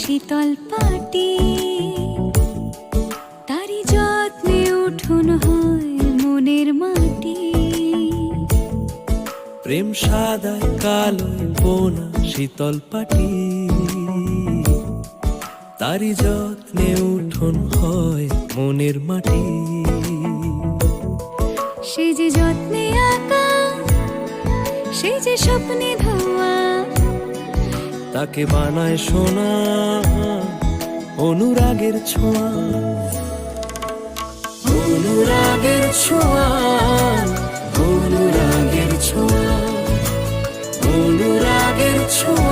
শীতল পাটি, তারি যত্নে উঠোন হয় মনের মাটি। প্রেম সাদায় কালোয় বোনা শীতল পাটি, তারি যত্নে উঠোন হয় মনের মাটি। সে যে যত্নে আঁকা, সে যে স্বপ্নে ধোয়া, তাকে বানায় সোনা অনুরাগের ছোঁয়া। অনুরাগের ছোঁয়া, অনুরাগের ছোঁয়া, অনুরাগের ছোঁয়া।